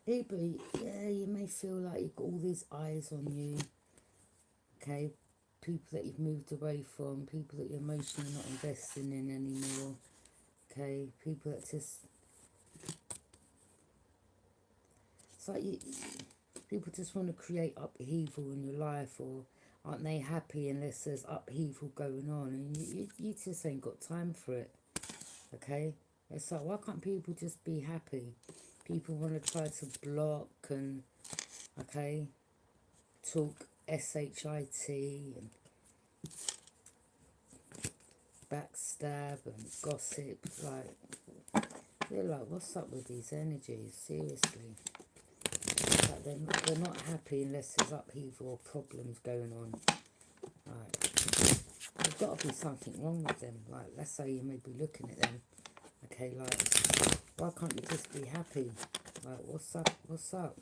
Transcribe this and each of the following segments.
Libra, yeah, you may feel like you've got all these eyes on you, okay? People that you've moved away from, people that you're emotionally not investing in anymore, okay? People that just, it's like people just want to create upheaval in your life, or aren't they happy unless there's upheaval going on, and you just ain't got time for it, okay? It's like, why can't people just be happy? People want to try to block and, okay, talk shit and backstab and gossip. Like, you're like, what's up with these energies? Seriously. Like, they're not happy unless there's upheaval or problems going on. Like, there's got to be something wrong with them. Like, let's say you may be looking at them. Okay, like, why can't you just be happy? Like, what's up? What's up?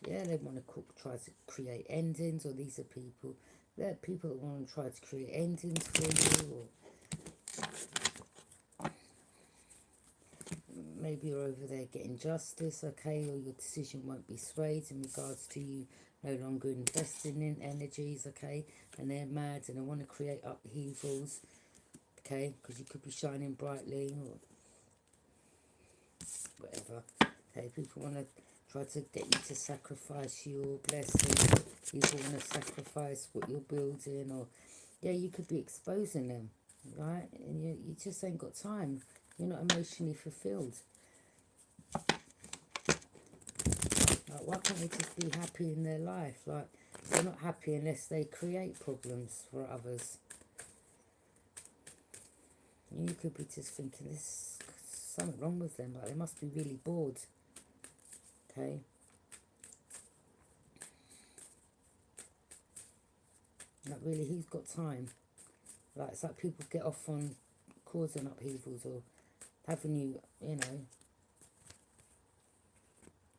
Yeah, they want to try to create endings, or these are people. They're people that want to try to create endings for you, or maybe you're over there getting justice, okay, or your decision won't be swayed in regards to you no longer investing in energies, okay, and they're mad and they want to create upheavals, okay, because you could be shining brightly or whatever. Okay, people want to try to get you to sacrifice your blessings. People want to sacrifice what you're building, or yeah, you could be exposing them, right? And you just ain't got time. You're not emotionally fulfilled. Like, why can't they just be happy in their life? Like, they're not happy unless they create problems for others. You could be just thinking, there's something wrong with them. Like, they must be really bored. Okay. Like, really, who's got time? Like, it's like people get off on causing upheavals or having you, you know.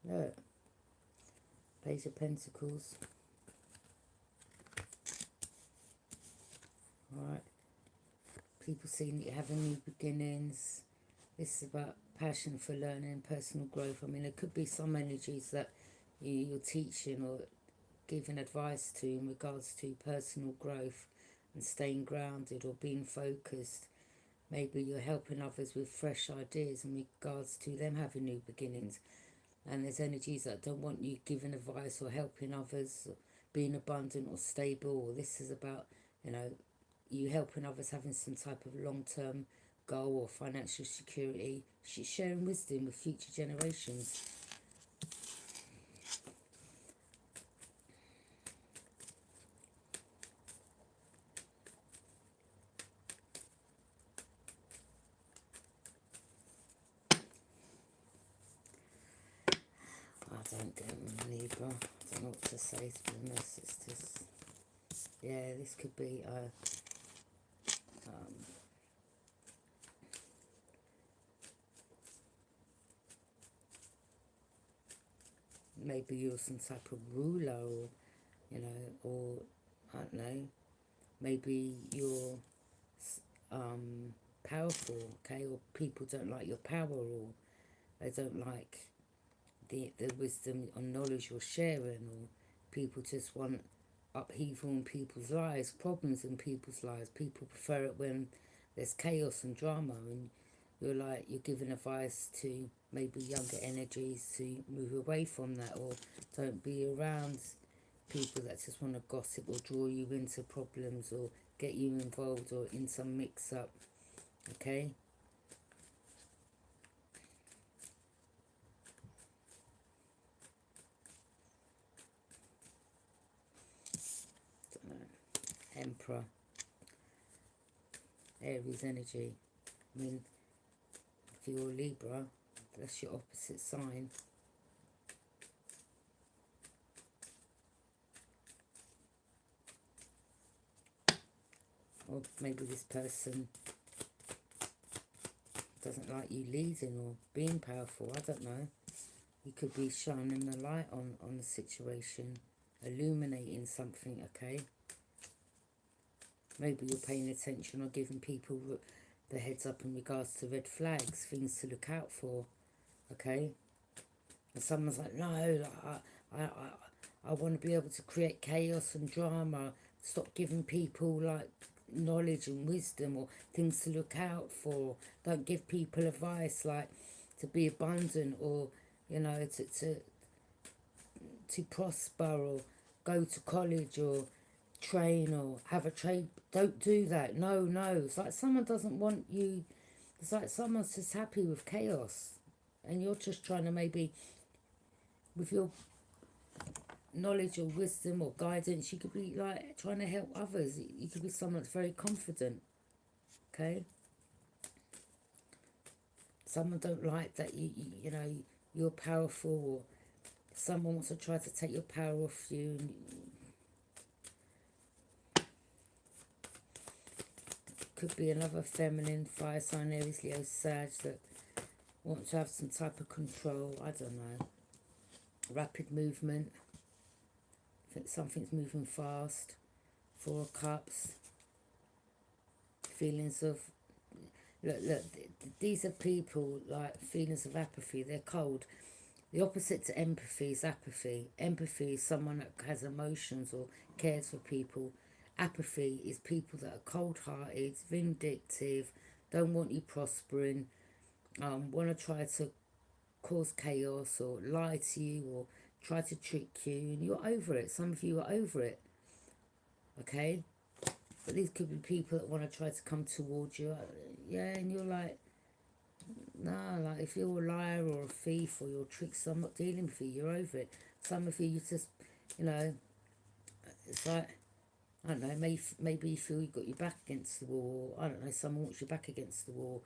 Look. Page of Pentacles. Alright. People seeing that you're having new beginnings. This is about passion for learning, personal growth. I mean, there could be some energies that you're teaching or giving advice to in regards to personal growth and staying grounded or being focused. Maybe you're helping others with fresh ideas in regards to them having new beginnings. And there's energies that don't want you giving advice or helping others, or being abundant or stable. Or this is about, you know, you helping others having some type of long-term goal or financial security. She's sharing wisdom with future generations. I don't get Libra. I don't know what to say, to be honest. It's just, yeah, this could be maybe you're some type of ruler, or, you know, or, I don't know, maybe you're powerful, okay, or people don't like your power, or they don't like the wisdom or knowledge you're sharing, or people just want upheaval in people's lives, problems in people's lives. People prefer it when there's chaos and drama, and you're giving advice to maybe younger energies to move away from that, or don't be around people that just want to gossip or draw you into problems or get you involved or in some mix-up, okay? Emperor, Aries energy. I mean, if you're Libra, that's your opposite sign. Or maybe this person doesn't like you leading or being powerful. I don't know. You could be shining the light on the situation, illuminating something, okay? Maybe you're paying attention or giving people the heads up in regards to red flags, things to look out for, okay? And someone's like, no, like, I want to be able to create chaos and drama. Stop giving people like knowledge and wisdom or things to look out for. Don't give people advice like to be abundant or, you know, to prosper or go to college or train or have a trade. Don't do that. No, no. It's like someone doesn't want you. It's like someone's just happy with chaos. And you're just trying to maybe, with your knowledge or wisdom or guidance, you could be like trying to help others. You could be someone that's very confident. Okay? Someone don't like that you know, you're powerful, or someone wants to try to take your power off you. And could be another feminine, fire sign, Aries, Leo, Sag, that want to have some type of control. I don't know. Rapid movement. I think something's moving fast. Four of Cups. Feelings of... Look, these are people like feelings of apathy. They're cold. The opposite to empathy is apathy. Empathy is someone that has emotions or cares for people. Apathy is people that are cold-hearted, vindictive, don't want you prospering, want to try to cause chaos or lie to you or try to trick you, and you're over it. Some of you are over it, okay? But these could be people that want to try to come towards you, yeah, and you're like, no, like if you're a liar or a thief or you're a trickster, I'm not dealing with you, you're over it. Some of you just, you know, it's like, I don't know, maybe you feel you've got your back against the wall. I don't know, someone wants your back against the wall,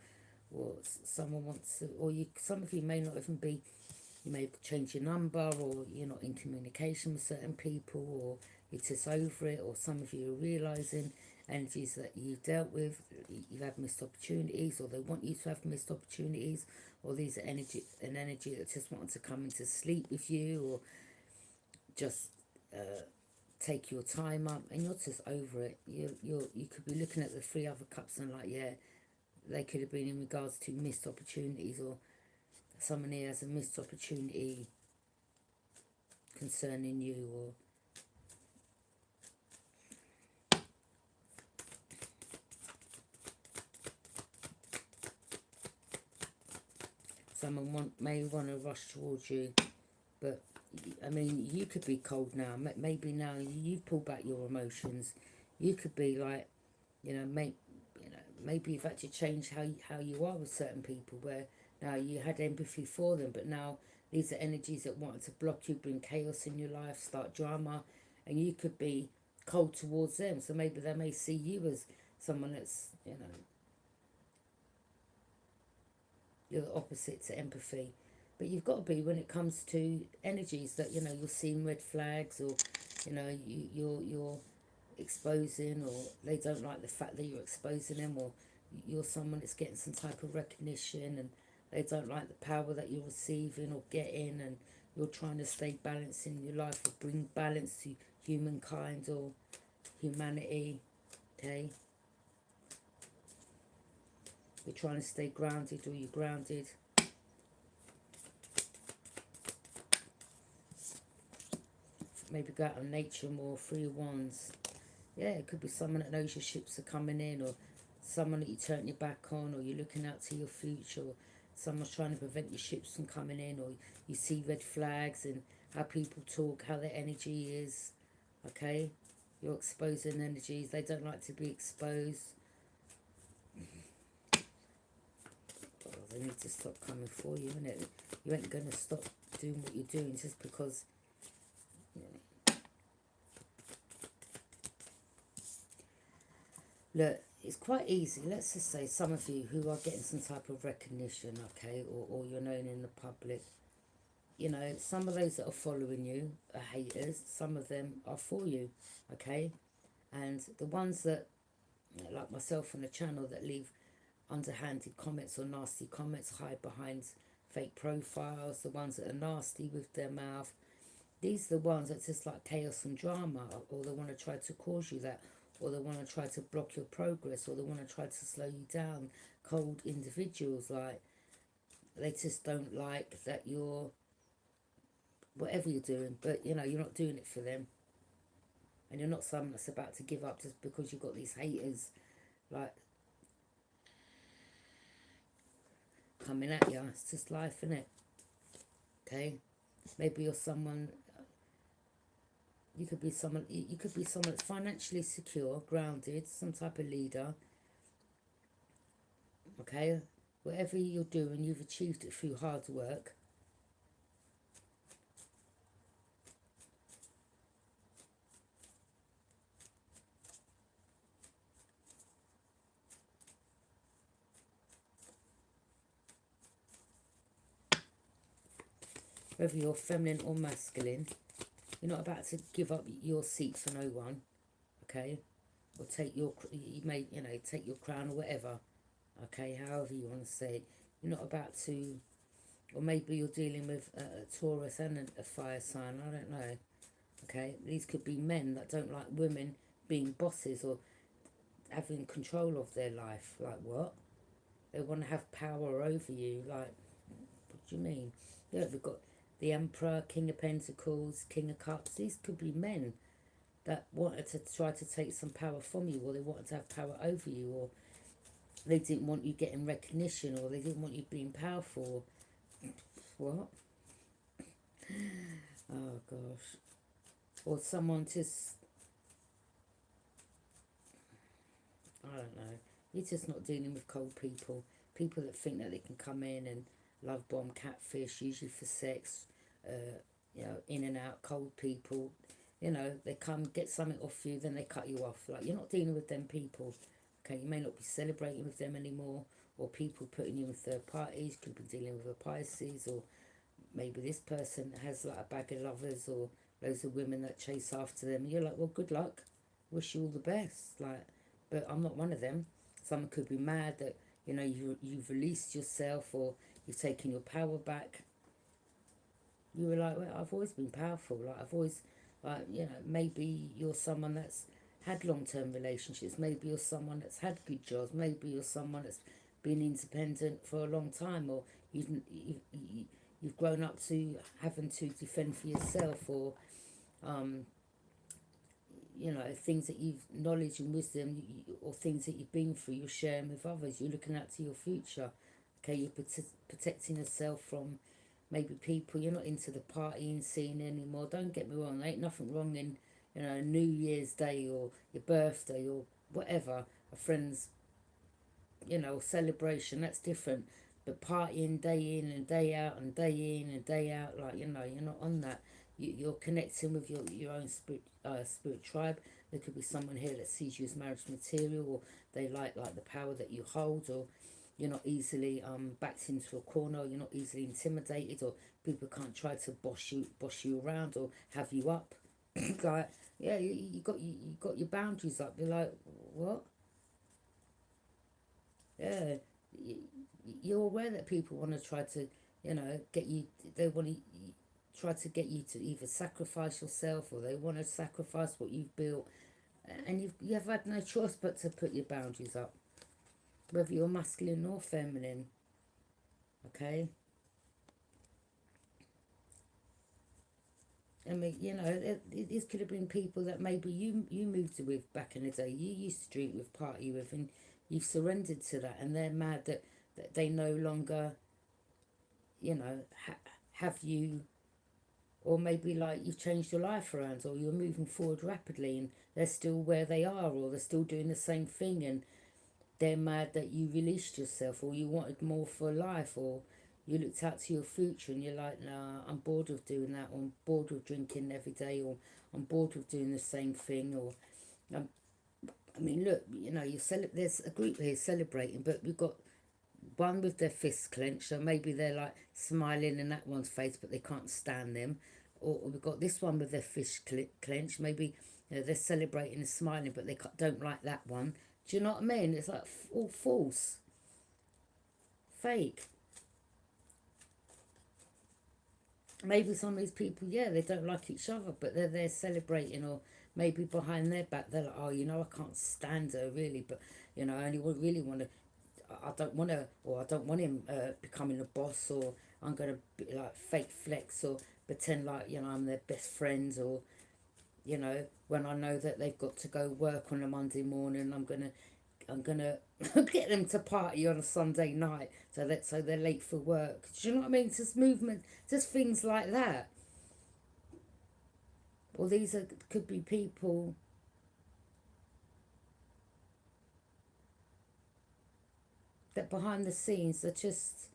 or someone wants to, or you. Some of you may not even be, you may change your number, or you're not in communication with certain people, or you're just over it, or some of you are realising energies that you've dealt with, you've had missed opportunities, or they want you to have missed opportunities, or these are an energy that just wants to come into sleep with you, or just take your time up, and you're just over it. You could be looking at the three other cups and like, yeah, they could have been in regards to missed opportunities, or someone here has a missed opportunity concerning you, or someone may want to rush towards you, but I mean, you could be cold now. Maybe now you've pulled back your emotions. You could be like, you know, maybe you've had to change how you are with certain people, where now you had empathy for them, but now these are energies that want to block you, bring chaos in your life, start drama, and you could be cold towards them. So maybe they may see you as someone that's, you know, you're the opposite to empathy. But you've got to be when it comes to energies that, you know, you're seeing red flags, or, you know, you're exposing, or they don't like the fact that you're exposing them, or you're someone that's getting some type of recognition and they don't like the power that you're receiving or getting, and you're trying to stay balanced in your life or bring balance to humankind or humanity, okay? You're trying to stay grounded, or you're grounded. Maybe go out in nature more, 3 of Wands. Yeah, it could be someone that knows your ships are coming in, or someone that you turn your back on, or you're looking out to your future, or someone's trying to prevent your ships from coming in, or you see red flags and how people talk, how their energy is, okay? You're exposing energies. They don't like to be exposed. Oh, they need to stop coming for you, innit? You ain't going to stop doing what you're doing just because, you know. Look, it's quite easy. Let's just say some of you who are getting some type of recognition, okay, or you're known in the public, you know, some of those that are following you are haters. Some of them are for you, okay? And the ones that, like myself on the channel, that leave underhanded comments or nasty comments, hide behind fake profiles, the ones that are nasty with their mouth, these are the ones that just like chaos and drama, or they want to try to cause you that, or they want to try to block your progress, or they want to try to slow you down. Cold individuals, like, they just don't like that you're whatever you're doing, but you know, you're not doing it for them. And you're not someone that's about to give up just because you've got these haters like coming at you. It's just life, isn't it? Okay? Maybe you're someone, you could be someone, you could be someone that's financially secure, grounded, some type of leader. Okay? Whatever you're doing, you've achieved it through hard work. Whether you're feminine or masculine, you're not about to give up your seat for no one. Okay? Or take your, you may, you know, take your crown or whatever. Okay? However you want to say it. You're not about to, or maybe you're dealing with a Taurus and a fire sign. I don't know. Okay? These could be men that don't like women being bosses or having control of their life. Like what? They want to have power over you. Like, what do you mean? Yeah, we've got the Emperor, King of Pentacles, King of Cups. These could be men that wanted to try to take some power from you, or they wanted to have power over you, or they didn't want you getting recognition, or they didn't want you being powerful. What? Oh gosh. Or someone just, I don't know. You're just not dealing with cold people. People that think that they can come in and love bomb, catfish, usually for sex, you know, in and out, cold people. You know, they come get something off you, then they cut you off. Like, you're not dealing with them people. Okay, you may not be celebrating with them anymore, or people putting you in third parties. Could be dealing with a Pisces, or maybe this person has like a bag of lovers, or loads of women that chase after them. And you're like, well, good luck. Wish you all the best. Like, but I'm not one of them. Someone could be mad that, you know, you've released yourself, or you've taken your power back. You were like, well, I've always been powerful. Like, I've always, like, you know, maybe you're someone that's had long-term relationships. Maybe you're someone that's had good jobs. Maybe you're someone that's been independent for a long time, or you've grown up to having to defend for yourself, or you know, things that you've, knowledge and wisdom, or things that you've been through, you're sharing with others. You're looking out to your future. Okay, you're protecting yourself from maybe people. You're not into the partying scene anymore. Don't get me wrong, there ain't nothing wrong in, you know, New Year's Day or your birthday or whatever, a friend's, you know, celebration. That's different. But partying day in and day out and day in and day out, like, you know, you're not on that. You're connecting with your own spirit tribe. There could be someone here that sees you as marriage material, or they like the power that you hold, or you're not easily backed into a corner, or you're not easily intimidated, or people can't try to boss you around or have you up. Like, yeah, you got your boundaries up. You're like, what? Yeah, you're aware that people want to try to, you know, get you. They want to try to get you to either sacrifice yourself, or they want to sacrifice what you've built, and you've had no choice but to put your boundaries up, whether you're masculine or feminine. Okay, I mean, you know, these could have been people that maybe you moved with back in the day. You used to drink with, party with, and you've surrendered to that, and they're mad that they no longer, you know, have you, or maybe like you've changed your life around, or you're moving forward rapidly and they're still where they are, or they're still doing the same thing, and they're mad that you released yourself, or you wanted more for life, or you looked out to your future and you're like, nah, I'm bored of doing that, or I'm bored of drinking every day, or I'm bored of doing the same thing, or um, I mean, look, you know, there's a group here celebrating, but we've got one with their fists clenched, so maybe they're like smiling in that one's face, but they can't stand them. Or we've got this one with their fists clenched. Maybe, you know, they're celebrating and smiling, but they don't like that one. Do you know what I mean? It's like all false, fake. Maybe some of these people, yeah, they don't like each other, but they're there celebrating, or maybe behind their back, they're like, oh, you know, I can't stand her really, but, you know, I only really want to, I don't want to, or I don't want him becoming a boss, or I'm going to be like fake flex, or pretend like, you know, I'm their best friends, or, you know, when I know that they've got to go work on a Monday morning, I'm gonna get them to party on a Sunday night so they're late for work. Do you know what I mean? It's just movement, just things like that. Or these could be people that behind the scenes are just,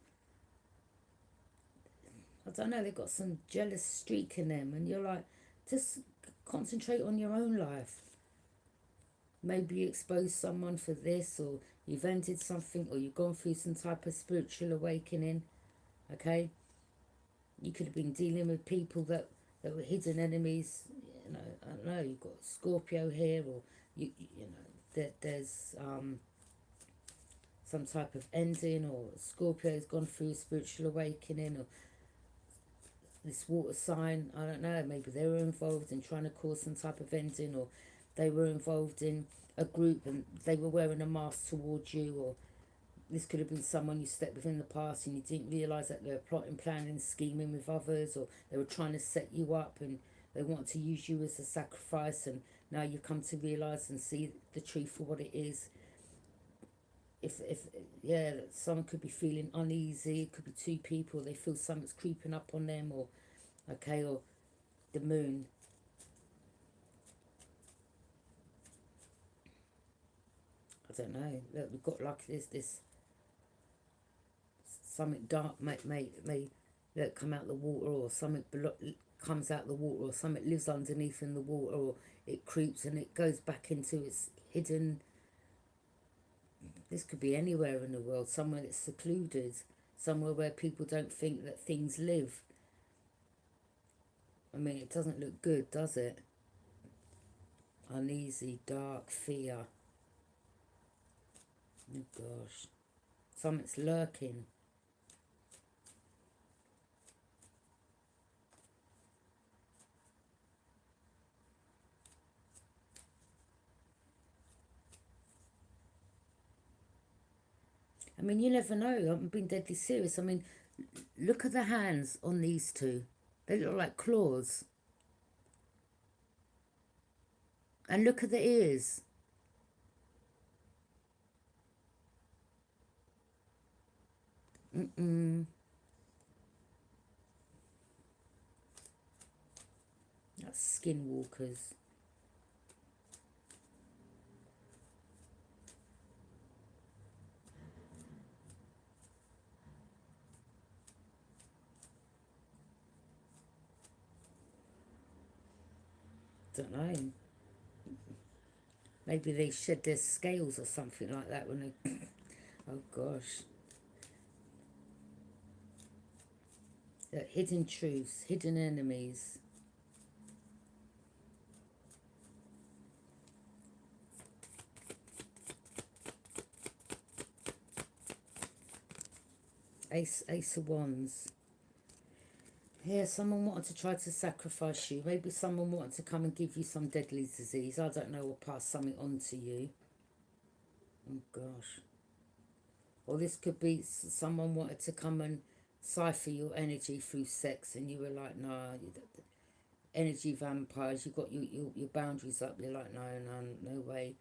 I don't know, they've got some jealous streak in them, and you're like, just concentrate on your own life. Maybe you expose someone for this, or you've entered something, or you've gone through some type of spiritual awakening. Okay, you could have been dealing with people that were hidden enemies. You know, I don't know. You've got Scorpio here, or you know that there's some type of ending, or Scorpio's gone through a spiritual awakening, or this water sign. I don't know. Maybe they were involved in trying to cause some type of ending, or they were involved in a group and they were wearing a mask towards you, or this could have been someone you slept with in the past and you didn't realise that they were plotting, planning, scheming with others, or they were trying to set you up and they wanted to use you as a sacrifice, and now you come to realise and see the truth for what it is. If yeah, someone could be feeling uneasy. It could be two people. They feel something's creeping up on them, or okay, or the moon. I don't know. Look, we've got like this something dark may look, come out the water, or something comes out the water, or something lives underneath in the water, or it creeps and it goes back into its hidden. This could be anywhere in the world, somewhere that's secluded, somewhere where people don't think that things live. I mean, it doesn't look good, does it? Uneasy, dark, fear. Oh gosh. Something's lurking. I mean, you never know. I'm being deadly serious. I mean, look at the hands on these two. They look like claws. And look at the ears. Mm-mm. That's skinwalkers. Don't know. Maybe they shed their scales or something like that when they... Oh gosh. Hidden truths, hidden enemies. Ace of Wands. Yeah, someone wanted to try to sacrifice you. Maybe someone wanted to come and give you some deadly disease. I don't know, or pass something on to you. Oh gosh. Or this could be someone wanted to come and cipher your energy through sex, and you were like, nah, energy vampires, you've got your boundaries up. You're like, no way.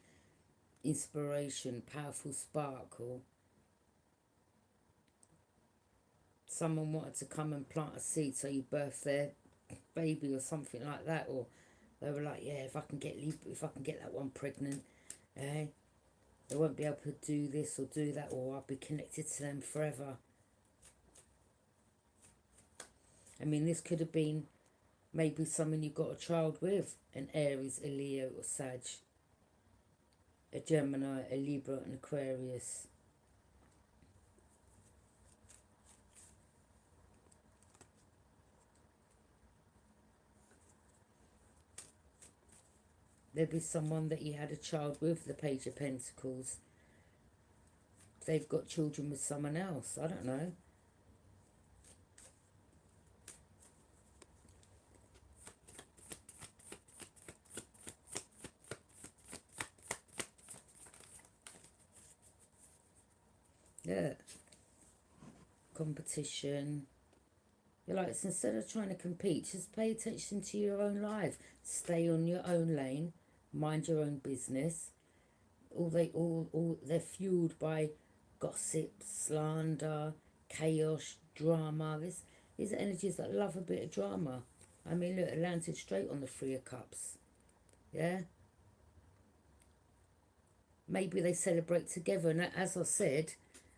Inspiration, powerful spark, or someone wanted to come and plant a seed so you birth their baby or something like that, or they were like, yeah, if I can get that one pregnant, eh, they won't be able to do this or do that, or I'll be connected to them forever. I mean, this could have been maybe someone you got a child with, an Aries, a Leo, or Sag, a Gemini, a Libra, an Aquarius. There'd be someone that you had a child with, the Page of Pentacles. They've got children with someone else. I don't know. Yeah. Competition. You're like, it's instead of trying to compete, just pay attention to your own life. Stay on your own lane. Mind your own business. All they're fueled by gossip, slander, chaos, drama. These are energies that love a bit of drama. I mean, look, it landed straight on the Three of Cups. Yeah? Maybe they celebrate together, and as I said,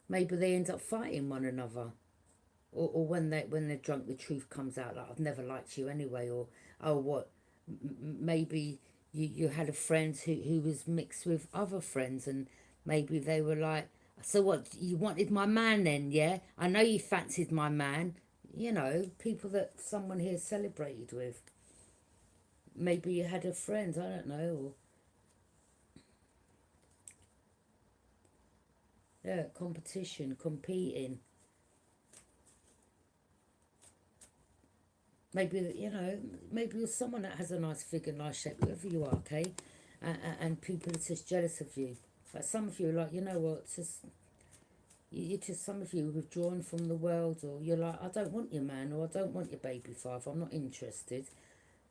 maybe they end up fighting one another. Or when they're drunk, the truth comes out, like, I've never liked you anyway, or, oh, what, maybe you had a friend who was mixed with other friends, and maybe they were like, so what, you wanted my man then, yeah? I know you fancied my man. You know, people that someone here celebrated with. Maybe you had a friend, I don't know, or, yeah, competition, competing. Maybe, you know, maybe you're someone that has a nice figure, nice shape, whoever you are, okay? And people are just jealous of you. Like some of you are like, you know what, just, you're just, some of you are withdrawn from the world, or you're like, I don't want your man, or I don't want your baby father, I'm not interested.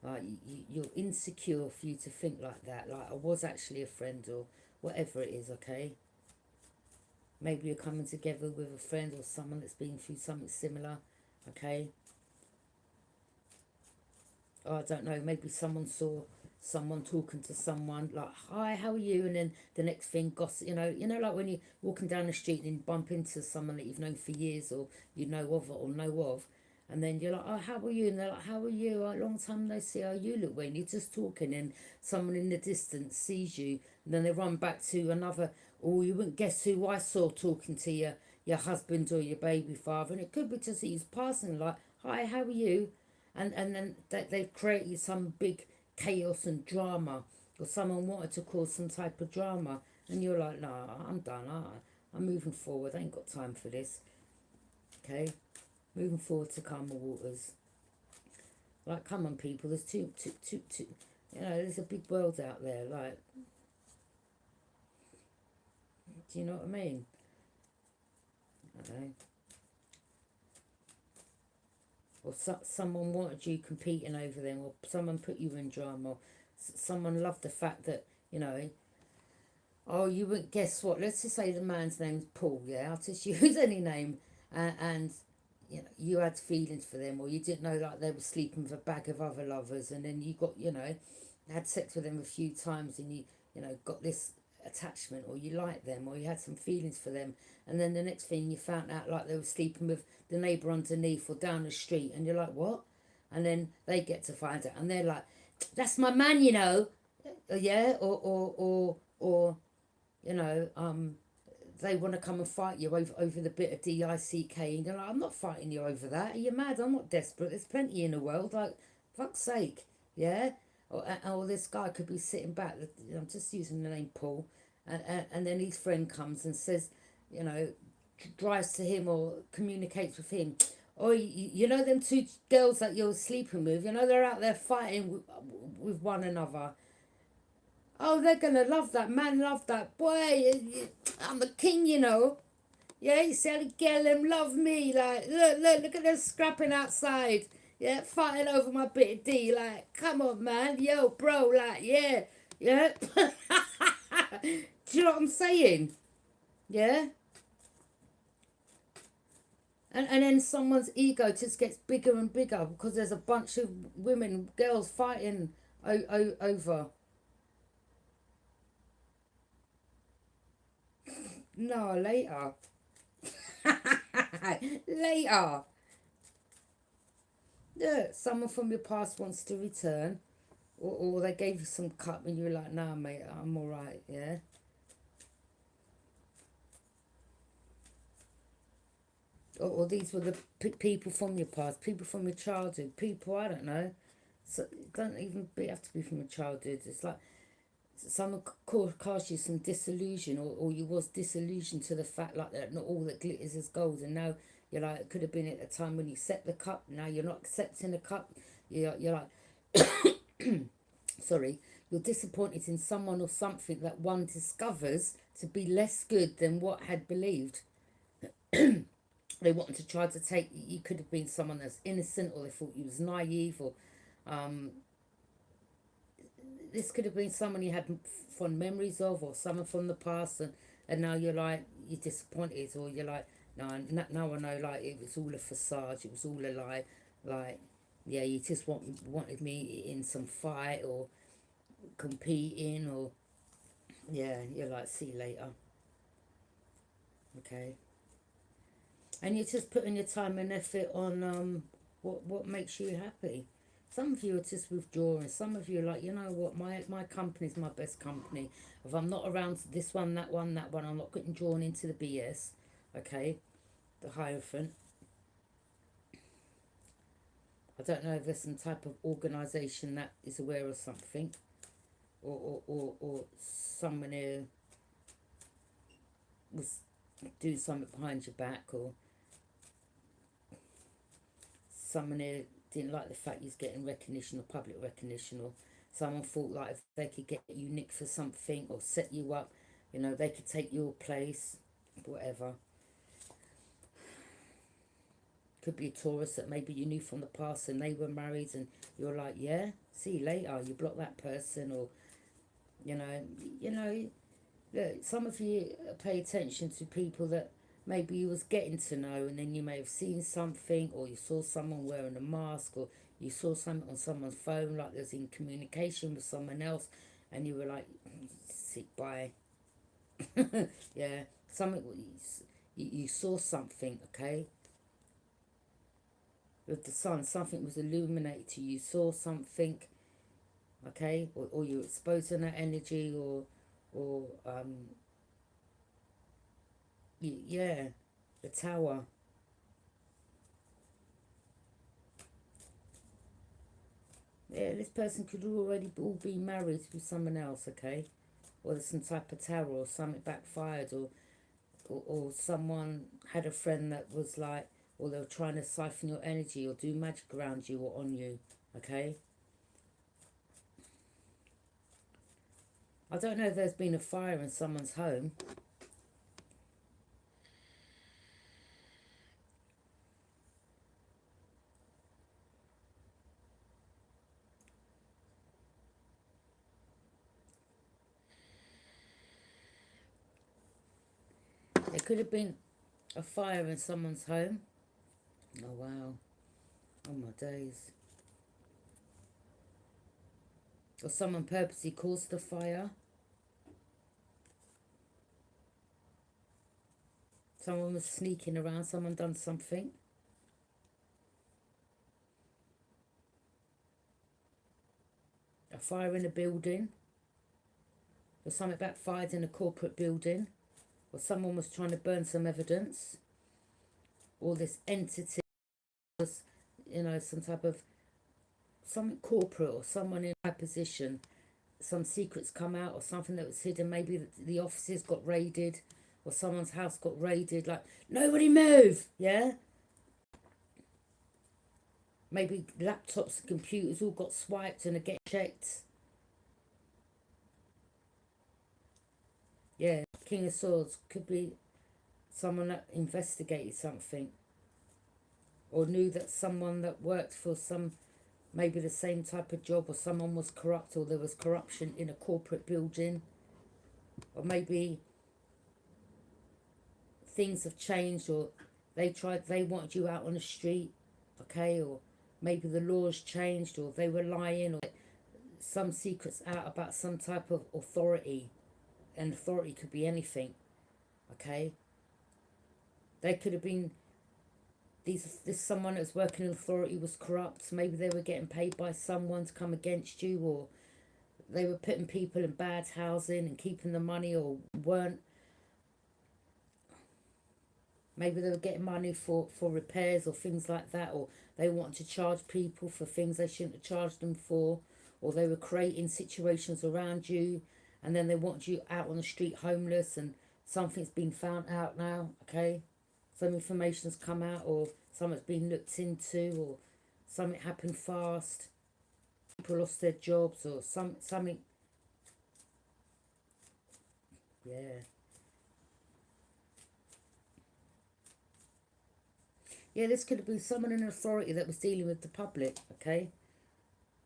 Like, you're insecure for you to think like that, like I was actually a friend, or whatever it is, okay? Maybe you're coming together with a friend or someone that's been through something similar, okay? Oh, I don't know, maybe someone saw someone talking to someone like, hi, how are you? And then the next thing, gossip, like when you're walking down the street and you bump into someone that you've known for years, or you know of or know of, and then you're like, oh, how are you? And they're like, how are you? Oh, long time no see. Oh, you look well. You're just talking, and someone in the distance sees you, and then they run back to another. Oh, you wouldn't guess who I saw talking to your husband or your baby father, and it could be just he's passing, like, hi, how are you? And then they've created some big chaos and drama, or someone wanted to cause some type of drama, and you're like, no, I'm done. I'm moving forward. I ain't got time for this. Okay, moving forward to calmer waters. Like, come on, people. There's too. There's a big world out there. Like, do you know what I mean? Okay. Or someone wanted you competing over them, or someone put you in drama, or someone loved the fact that, oh, you wouldn't guess what, let's just say the man's name's Paul, yeah, I'll just use any name, and you had feelings for them, or you didn't know, like, they were sleeping with a bag of other lovers, and then you got, had sex with them a few times, and you got this attachment, or you liked them, or you had some feelings for them, and then the next thing you found out, like, they were sleeping with the neighbour underneath or down the street, and you're like, what? And then they get to find out, and they're like, that's my man, yeah, or they want to come and fight you over the bit of DICK, and you're like, I'm not fighting you over that. Are you mad? I'm not desperate. There's plenty in the world. Like, fuck's sake, yeah. Or this guy could be sitting back. I'm just using the name Paul, and then his friend comes and says, you know, drives to him or communicates with him. Oh, you know them two girls that you're sleeping with. They're out there fighting with one another. Oh, they're gonna love that. Man, love that. Boy, I'm the king. Yeah, you see how the girl them love me. Like, look at them scrapping outside. Yeah, fighting over my bit of D. Like, come on, man. Yo, bro, like, yeah. Yeah. Do you know what I'm saying? Yeah? And then someone's ego just gets bigger and bigger because there's a bunch of women, girls fighting over. No, later. Later. Yeah, someone from your past wants to return, or they gave you some cut and you were like, nah, mate, I'm all right, yeah? Or these were the people from your past, people from your childhood, people, I don't know. So it doesn't even have to be from your childhood. It's like someone caused you some disillusion, or you was disillusioned to the fact, like, that not all that glitters is gold, and now you're like, it could have been at the time when you set the cup, now you're not accepting the cup, you're like, sorry, you're disappointed in someone or something that one discovers to be less good than what had believed. They wanted to try to take, you could have been someone that's innocent, or they thought you was naive, or um, this could have been someone you had fond memories of, or someone from the past, and now you're like, you're disappointed, or you're like, no, now I know, like, it was all a facade, it was all a lie, like, yeah, you just wanted me in some fight, or competing, or, yeah, you're like, see you later, okay. And you're just putting your time and effort on what makes you happy. Some of you are just withdrawing. Some of you are like, you know what, my company's my best company. If I'm not around this one, that one, that one, I'm not getting drawn into the BS. Okay, the Hierophant. I don't know if there's some type of organisation that is aware of something, or someone who was do something behind your back, or someone who didn't like the fact he's getting recognition, or public recognition, or someone thought like if they could get you nicked for something or set you up, you know, they could take your place, whatever. Could be a Taurus that maybe you knew from the past and they were married and you're like, yeah, see you later, you block that person, or, you know, look, some of you pay attention to people that maybe you was getting to know, and then you may have seen something, or you saw someone wearing a mask, or you saw something on someone's phone, like there's in communication with someone else, and you were like, sit by. Yeah, something, you saw something, okay? With the sun, something was illuminated to you, saw something, okay? Or you're exposing that energy, or yeah, the Tower. Yeah, this person could already all be married with someone else, okay? Or there's some type of tower, or something backfired, or someone had a friend that was like, or they were trying to siphon your energy, or do magic around you or on you, okay? I don't know if there's been a fire in someone's home. There could have been a fire in someone's home. Oh, wow. Oh, my days. Or someone purposely caused the fire. Someone was sneaking around. Someone done something. A fire in a building. Or something backfired in a corporate building. Or someone was trying to burn some evidence. Or this entity was, you know, some type of something corporate, or someone in a high position. Some secrets come out, or something that was hidden. Maybe the offices got raided, or someone's house got raided. Like, nobody move, yeah? Maybe laptops and computers all got swiped and are getting checked. Yeah, King of Swords could be someone that investigated something, or knew that someone that worked for some, maybe the same type of job, or someone was corrupt, or there was corruption in a corporate building, or maybe things have changed, or they wanted you out on the street, okay, or maybe the laws changed, or they were lying, or some secrets out about some type of authority, and authority could be anything, okay. They could have been this someone that was working in authority was corrupt. Maybe they were getting paid by someone to come against you, or they were putting people in bad housing and keeping the money, or weren't. Maybe they were getting money for repairs or things like that, or they wanted to charge people for things they shouldn't have charged them for, or they were creating situations around you, and then they want you out on the street homeless, and something's been found out now, okay? Some information's come out, or something's been looked into, or something happened fast. People lost their jobs, or something. Yeah. Yeah, this could have been someone in authority that was dealing with the public, okay?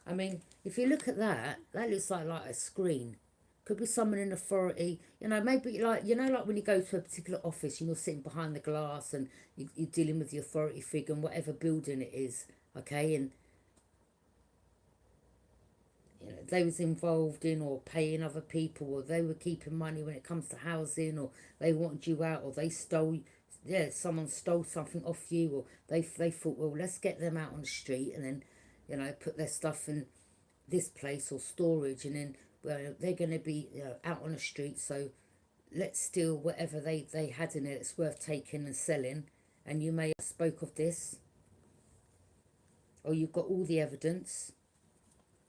I mean, if you look at that, that looks like a screen. Could be someone in authority, you know, maybe like, you know, like when you go to a particular office and you're sitting behind the glass and you're dealing with the authority figure in whatever building it is, okay? And, you know, they was involved in or paying other people, or they were keeping money when it comes to housing, or they wanted you out, or they stole, yeah, someone stole something off you, or they thought, well, let's get them out on the street and then, you know, put their stuff in this place or storage, and then, well, they're going to be, you know, out on the street, so let's steal whatever they had in it that's worth taking and selling. And you may have spoke of this, or you've got all the evidence,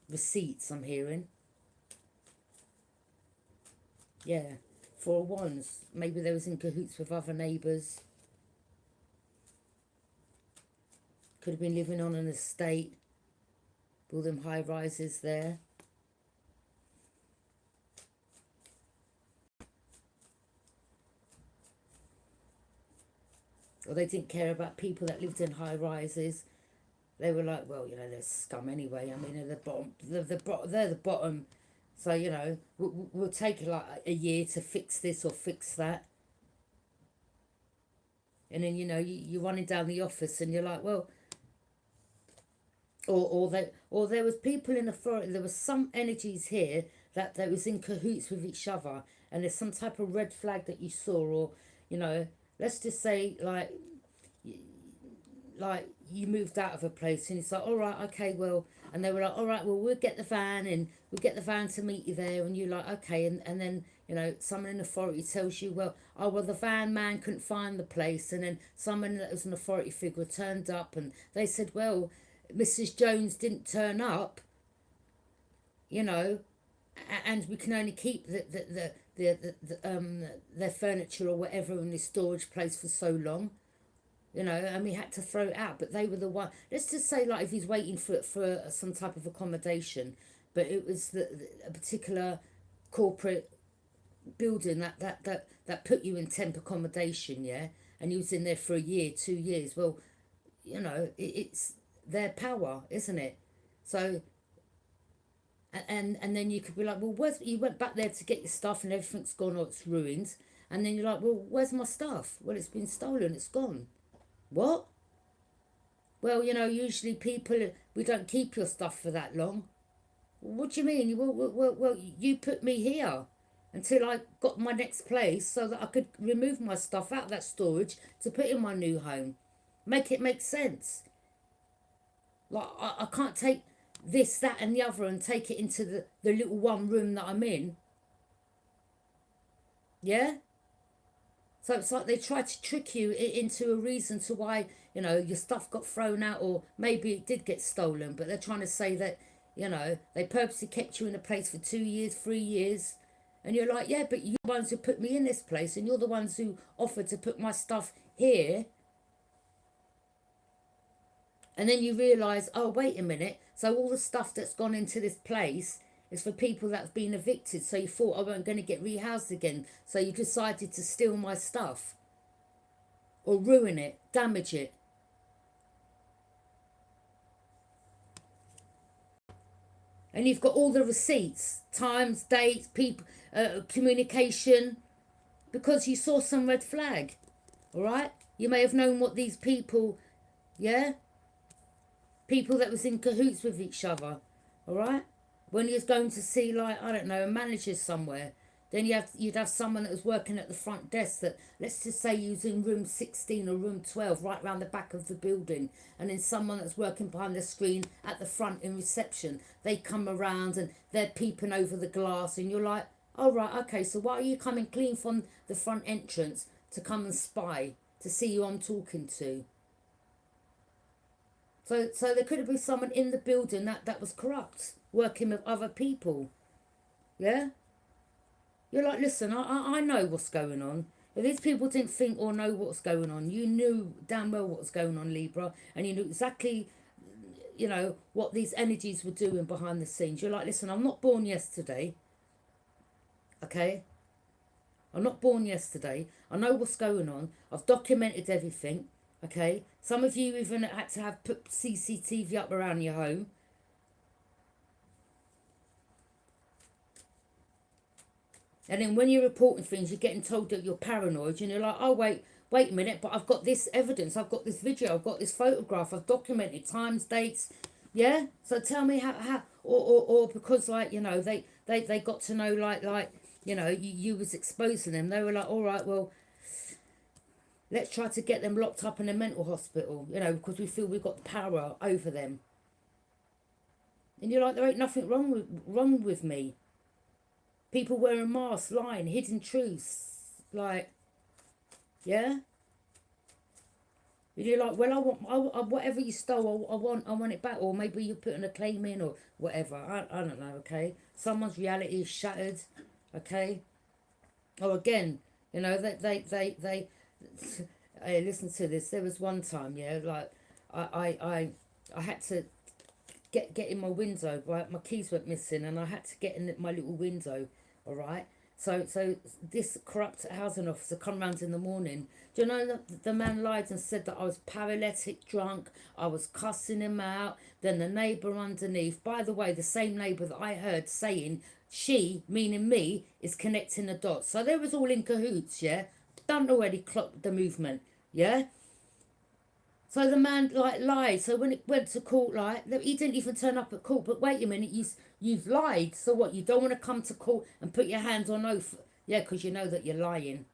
receipts I'm hearing. Yeah, Four of Wands. Maybe they was in cahoots with other neighbours. Could have been living on an estate. All them high rises there. Or they didn't care about people that lived in high rises. They were like, well, you know, they're scum anyway. I mean, they're the bottom. They're the bottom. So, you know, we'll take like a year to fix this or fix that. And then, you know, you're running down the office and you're like, well, or there was people in authority. There was some energies here that was in cahoots with each other. And there's some type of red flag that you saw, or, you know, let's just say like you moved out of a place and it's like, all right, okay, well, and they were like, all right, well, we'll get the van and we'll get the van to meet you there, and you're like, okay, and then, you know, someone in authority tells you, well, oh, well, the van man couldn't find the place, and then someone that was an authority figure turned up and they said, well, Mrs. Jones didn't turn up, you know, and we can only keep their furniture or whatever in this storage place for so long, you know, and we had to throw it out. But they were the one. Let's just say, like, if he's waiting for some type of accommodation, but it was a particular corporate building that put you in temp accommodation, yeah, and you was in there for a year, 2 years. Well, you know, it's their power, isn't it? So. And then you could be like, well, you went back there to get your stuff and everything's gone or it's ruined, and then you're like, well, where's my stuff? Well, it's been stolen, it's gone. What? Well, you know, usually people, we don't keep your stuff for that long. What do you mean? Well, you put me here until I got my next place so that I could remove my stuff out of that storage to put in my new home. Make it make sense. Like, I can't take this, that, and the other and take it into the little one room that I'm in. Yeah? So it's like they try to trick you into a reason to why, you know, your stuff got thrown out, or maybe it did get stolen, but they're trying to say that, you know, they purposely kept you in a place for 2 years, 3 years. And you're like, yeah, but you're the ones who put me in this place, and you're the ones who offered to put my stuff here. And then you realise, oh, wait a minute. So all the stuff that's gone into this place is for people that's been evicted. So you thought I weren't going to get rehoused again. So you decided to steal my stuff. Or ruin it, damage it. And you've got all the receipts, times, dates, people, communication, because you saw some red flag. All right? You may have known what these people, yeah? People that was in cahoots with each other, all right? When you was going to see, like, I don't know, a manager somewhere, then you'd have someone that was working at the front desk that, let's just say you was in room 16 or room 12, right round the back of the building, and then someone that's working behind the screen at the front in reception, they come around and they're peeping over the glass, and you're like, oh, right, okay, so why are you coming clean from the front entrance to come and spy, to see who I'm talking to? So there could have been someone in the building that was corrupt, working with other people. Yeah? You're like, listen, I know what's going on. If these people didn't think or know what's going on, you knew damn well what was going on, Libra, and you knew exactly, you know, what these energies were doing behind the scenes. You're like, listen, I'm not born yesterday. Okay? I'm not born yesterday. I know what's going on. I've documented everything. Okay, some of you even had to have put CCTV up around your home. And then when you're reporting things, you're getting told that you're paranoid, and you're like, oh, wait a minute, but I've got this evidence, I've got this video, I've got this photograph, I've documented times, dates, yeah? So tell me how or because, like, you know, they got to know, like, you know, you was exposing them. They were like, all right, well, let's try to get them locked up in a mental hospital, you know, because we feel we've got the power over them. And you're like, there ain't nothing wrong with me. People wearing masks, lying, hidden truths, like, yeah. You're like, well, whatever you stole, I want it back, or maybe you're putting a claim in, or whatever. I don't know. Okay, someone's reality is shattered. Okay, or again, you know, they hey, listen to this. There was one time, yeah, like I had to get in my window. Right, my keys went missing, and I had to get in my little window. All right. So this corrupt housing officer come round in the morning. Do you know that the man lied and said that I was paralytic drunk? I was cussing him out. Then the neighbour underneath, by the way, the same neighbour that I heard saying she, meaning me, is connecting the dots. So they was all in cahoots, yeah? Done already clocked the movement, yeah? So the man like lied. So when it went to court, like he didn't even turn up at court. But wait a minute, you've lied. So what? You don't want to come to court and put your hands on oath? Yeah, because you know that you're lying.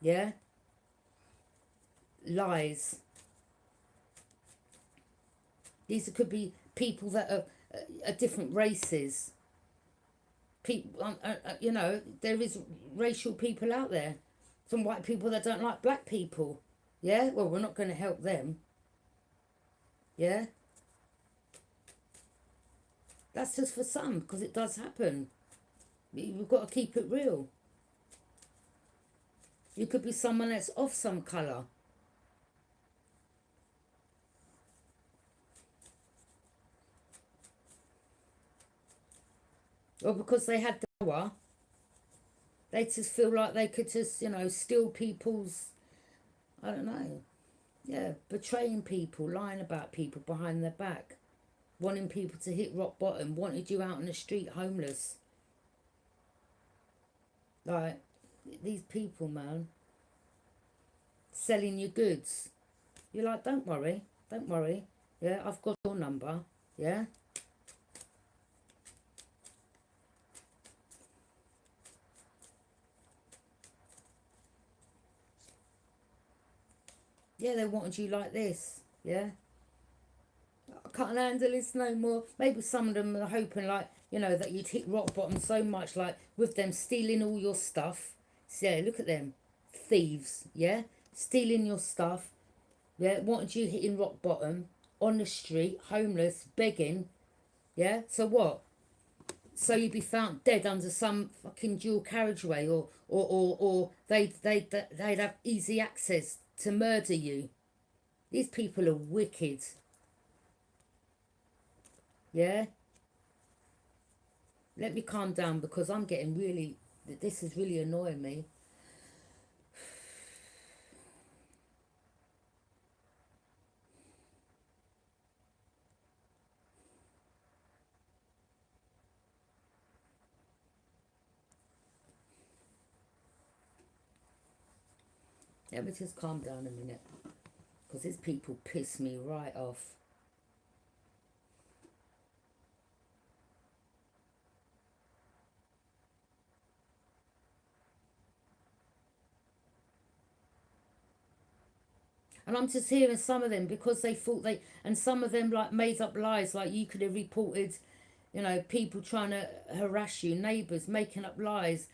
Yeah, lies. These could be people that are different races. People, you know, there is racial people out there. Some white people that don't like black people. Yeah, well, we're not going to help them. Yeah, that's just for some because it does happen. We've got to keep it real. You could be someone that's of some colour. Or because they had the power, they just feel like they could just, you know, steal people's, I don't know, yeah, betraying people, lying about people behind their back, wanting people to hit rock bottom, wanted you out on the street homeless. Like, these people, man, selling you goods. You're like, don't worry, don't worry. Yeah, I've got your number. Yeah. Yeah, they wanted you like this. Yeah. I can't handle this no more. Maybe some of them are hoping, like, you know, that you'd hit rock bottom so much, like, with them stealing all your stuff. So, yeah, look at them. Thieves, yeah? Stealing your stuff. Yeah, wanted you hitting rock bottom, on the street, homeless, begging. Yeah, so what? So you'd be found dead under some fucking dual carriageway, or they'd have easy access to murder you. These people are wicked. Yeah? Let me calm down because I'm getting really, this is really annoying me. Let me just calm down a minute because these people piss me right off. And I'm just hearing some of them because they thought they, and some of them like made up lies, like you could have reported, you know, people trying to harass you, neighbours making up lies,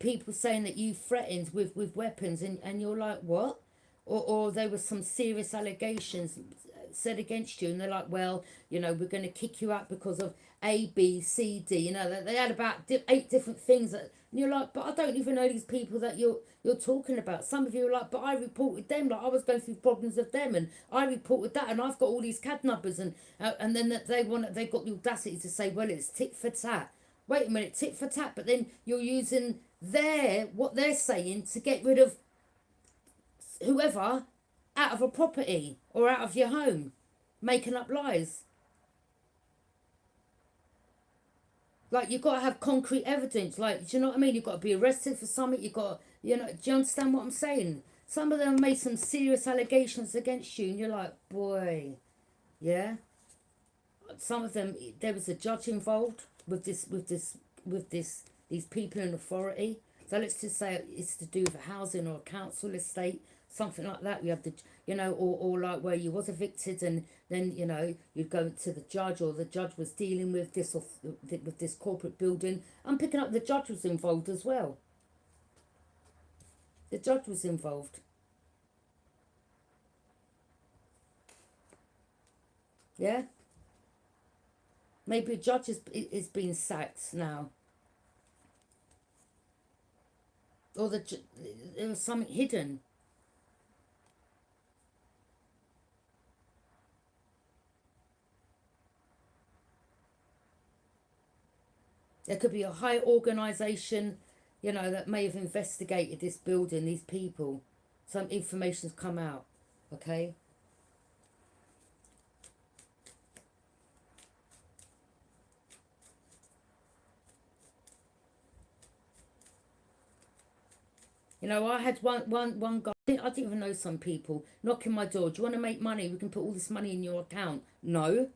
people saying that you threatened with weapons, and you're like, what? Or there was some serious allegations said against you, and they're like, well, you know, we're going to kick you out because of A, B, C, D. You know, they had about 8 different things that, and you're like, but I don't even know these people that you're talking about. Some of you are like, but I reported them, like I was going through problems with them, and I reported that, and I've got all these CAD numbers, and then that they got the audacity to say, well, it's tit for tat. Wait a minute, tit for tat, but then you're using what they're saying to get rid of whoever out of a property or out of your home, making up lies. Like, you've got to have concrete evidence. Like, do you know what I mean? You've got to be arrested for something. You've got, do you understand what I'm saying? Some of them made some serious allegations against you, and you're like, boy, yeah. Some of them, there was a judge involved with these people in authority. So let's just say it's to do with a housing or a council estate, something like that. You have the, or like where you was evicted, and then you'd go to the judge, or the judge was dealing with this, or with this corporate building. I'm picking up the judge was involved as well. The judge was involved. Yeah. Maybe a judge is being sacked now. Or there was something hidden. There could be a high organisation, that may have investigated this building, these people. Some information's come out, okay? I had one guy, I didn't even know some people, knocking my door. Do you want to make money? We can put all this money in your account. No,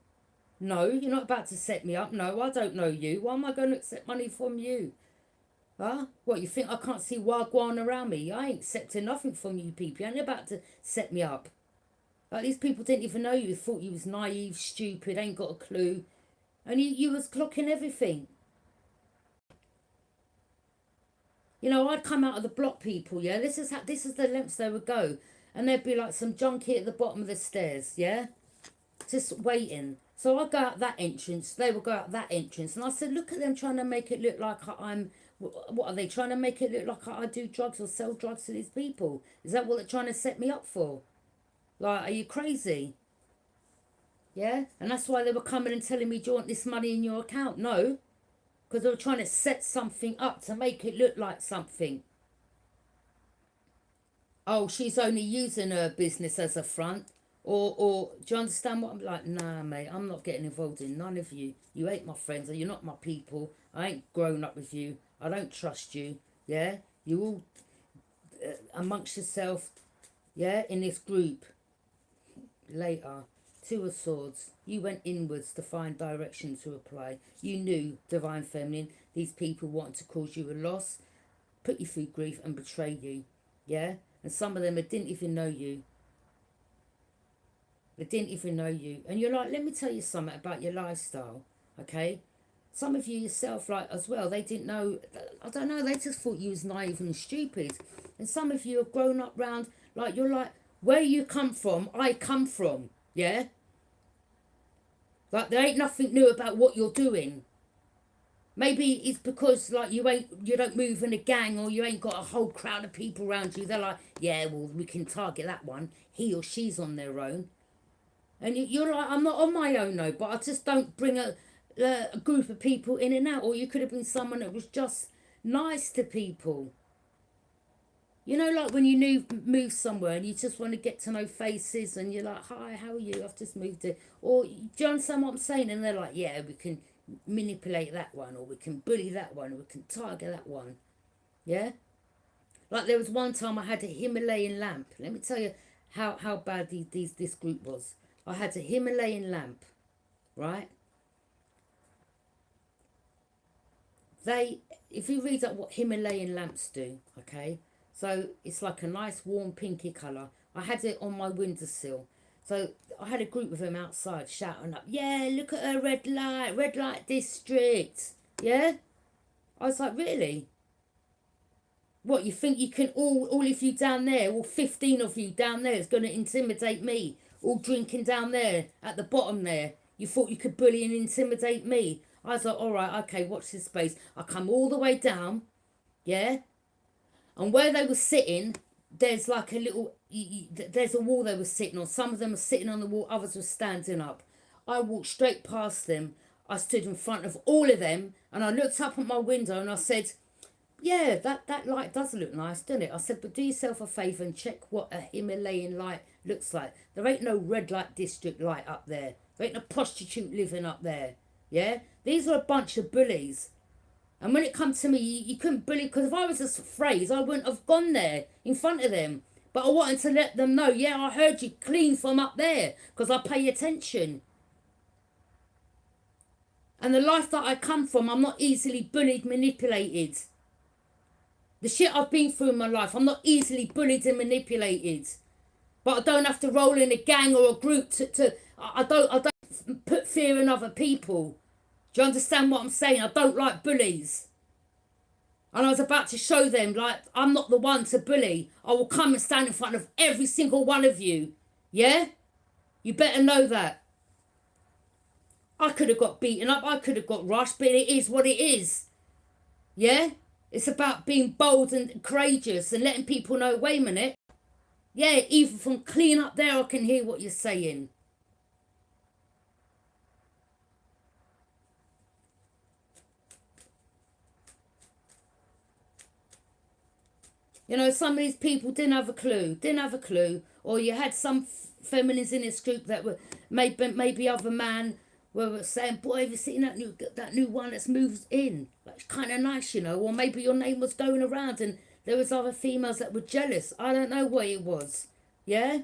you're not about to set me up. No, I don't know you. Why am I going to accept money from you? Huh? What, you think I can't see wagwan around me? I ain't accepting nothing from you people. You ain't about to set me up. Like, these people didn't even know you. Thought you was naive, stupid, ain't got a clue. And you was clocking everything. I'd come out of the block, people, yeah? This is the lengths they would go. And there'd be like some junkie at the bottom of the stairs, yeah? Just waiting. So I'd go out that entrance, they would go out that entrance. And I said, look at them trying to make it look like what are they trying to make it look like I do drugs or sell drugs to these people? Is that what they're trying to set me up for? Like, are you crazy? Yeah? And that's why they were coming and telling me, do you want this money in your account? No. Because they were trying to set something up to make it look like something. Oh, she's only using her business as a front. Or do you understand what I'm like? Nah, mate, I'm not getting involved in none of you. You ain't my friends, or you're not my people. I ain't grown up with you. I don't trust you. Yeah? You all amongst yourself, yeah, in this group. Later, Two of Swords. You went inwards to find direction to apply. You knew, Divine Feminine, these people wanted to cause you a loss, put you through grief and betray you. Yeah? And some of them didn't even know you. They didn't even know you. And you're like, let me tell you something about your lifestyle. Okay? Some of you yourself, like, as well, they didn't know, I don't know, they just thought you was naive and stupid. And some of you have grown up round, like, you're like, where you come from, I come from. Yeah? Like, there ain't nothing new about what you're doing. Maybe it's because, like, you don't move in a gang, or you ain't got a whole crowd of people around you. They're like, yeah, well, we can target that one. He or she's on their own. And you're like, I'm not on my own, though, but I just don't bring a group of people in and out. Or you could have been someone that was just nice to people. Like when you move somewhere and you just want to get to know faces, and you're like, hi, how are you? I've just moved here. Or, do you understand what I'm saying? And they're like, yeah, we can manipulate that one, or we can bully that one, or we can target that one. Yeah? Like, there was one time I had a Himalayan lamp. Let me tell you how bad this group was. I had a Himalayan lamp, right? If you read up what Himalayan lamps do, okay? So it's like a nice warm pinky colour. I had it on my windowsill. So I had a group of them outside shouting up, yeah, look at her red light district. Yeah? I was like, really? What, you think you can, all of you down there, all 15 of you down there is going to intimidate me? All drinking down there at the bottom there. You thought you could bully and intimidate me? I was like, all right, okay, watch this space. I come all the way down, yeah? And where they were sitting, there's like a little, there's a wall they were sitting on. Some of them were sitting on the wall, others were standing up. I walked straight past them. I stood in front of all of them, and I looked up at my window and I said, Yeah, that light does look nice, doesn't it? I said, but do yourself a favour and check what a Himalayan light looks like. There ain't no red light district light up there. There ain't no prostitute living up there. Yeah? These are a bunch of bullies. And when it comes to me, you couldn't bully, because if I was a phrase, I wouldn't have gone there in front of them. But I wanted to let them know, yeah, I heard you clean from up there, because I pay attention. And the life that I come from, I'm not easily bullied, manipulated. The shit I've been through in my life, I'm not easily bullied and manipulated. But I don't have to roll in a gang or a group I don't put fear in other people. Do you understand what I'm saying? I don't like bullies. And I was about to show them, like, I'm not the one to bully. I will come and stand in front of every single one of you. Yeah? You better know that. I could have got beaten up. I could have got rushed. But it is what it is. Yeah? It's about being bold and courageous and letting people know, wait a minute. Yeah, even from clean up there, I can hear what you're saying. You know, some of these people didn't have a clue. Or you had some feminists in this group that were maybe other man were saying, boy, have you seen that new one that's moved in? That's kind of nice, you know. Or maybe your name was going around and there was other females that were jealous. I don't know what it was. Yeah?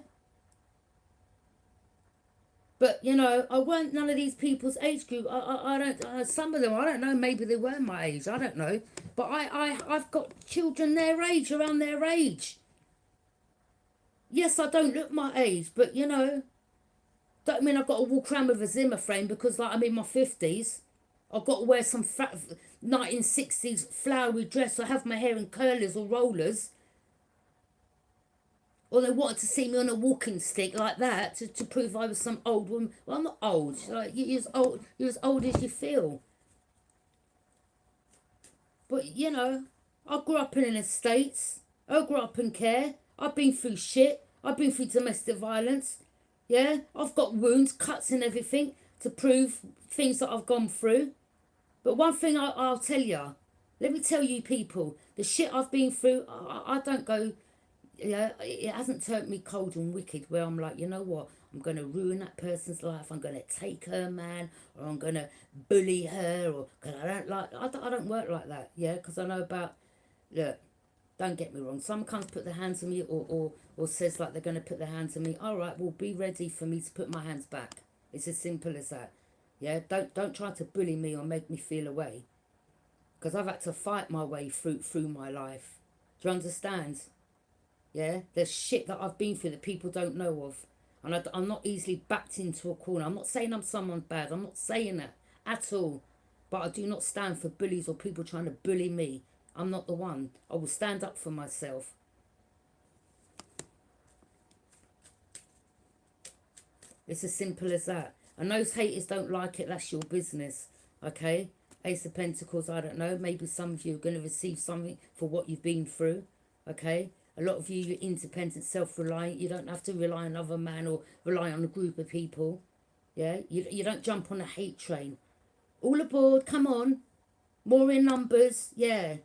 But, you know, I weren't none of these people's age group. I don't, some of them, I don't know, maybe they were my age. I don't know. But I've got children their age, around their age. Yes, I don't look my age, but, you know, don't mean I've got to walk around with a Zimmer frame because, like, I'm in my 50s. I've got to wear some 1960s flowery dress or have my hair in curlers or rollers. Or they wanted to see me on a walking stick like that to prove I was some old woman. Well, I'm not old. Like, you're as old as you feel. But, you know, I grew up in an estates. I grew up in care. I've been through shit. I've been through domestic violence. Yeah, I've got wounds, cuts and everything to prove things that I've gone through. But one thing I'll tell you, let me tell you people, the shit I've been through, I don't go, yeah, it hasn't turned me cold and wicked where I'm like, you know what, I'm going to ruin that person's life, I'm going to take her man, or I'm going to bully her, or because I don't work like that, yeah, because I know about, look, don't get me wrong, someone comes put their hands on me or says like they're going to put their hands on me, all right, well, be ready for me to put my hands back. It's as simple as that. Yeah, don't try to bully me or make me feel away, because I've had to fight my way through my life. Do you understand? Yeah, there's shit that I've been through that people don't know of. And I'm not easily backed into a corner. I'm not saying I'm someone bad. I'm not saying that at all. But I do not stand for bullies or people trying to bully me. I'm not the one. I will stand up for myself. It's as simple as that. And those haters don't like it. That's your business. Okay? Ace of Pentacles, I don't know. Maybe some of you are going to receive something for what you've been through. Okay? A lot of you, you're independent, self-reliant. You don't have to rely on another man or rely on a group of people. Yeah? You don't jump on a hate train. All aboard, come on. More in numbers, yeah.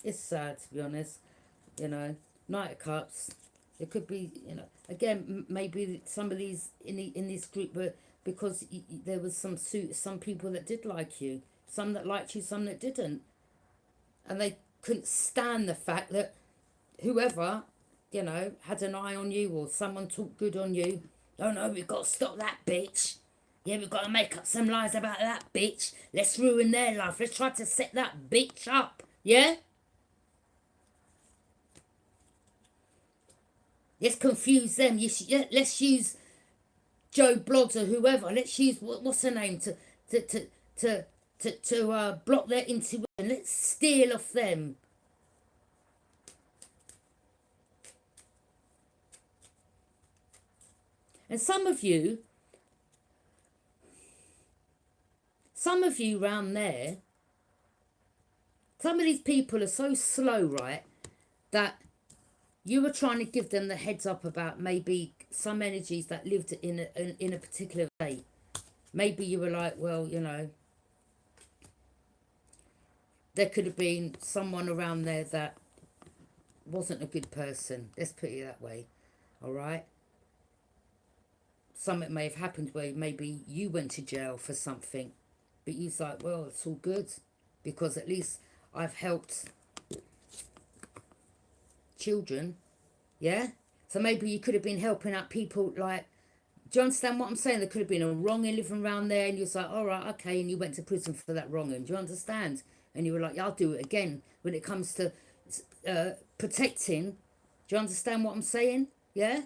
It's sad, to be honest. You know, Knight of Cups. It could be, you know, again, maybe some of these in this group were because there was some people that did like you, some that liked you, some that didn't, and they couldn't stand the fact that whoever, you know, had an eye on you or someone talked good on you. Oh no, we've got to stop that bitch. Yeah, we've got to make up some lies about that bitch. Let's ruin their life. Let's try to set that bitch up. Yeah? Let's confuse them. Let's use Joe Blogs or whoever. Let's use what's her name to block their intuition. Let's steal off them. And some of you round there, some of these people are so slow, right, that You were trying to give them the heads up about maybe some energies that lived in a particular state. Maybe you were like, well, you know, there could have been someone around there that wasn't a good person. Let's put it that way. All right. Something may have happened where maybe you went to jail for something, but you was like, well, it's all good because at least I've helped children. Yeah. So maybe you could have been helping out people like, do you understand what I'm saying? There could have been a wronging living around there and you was like, all right, okay, and you went to prison for that wronging. Do you understand? And you were like, yeah, I'll do it again when it comes to protecting. Do you understand what I'm saying? Yeah?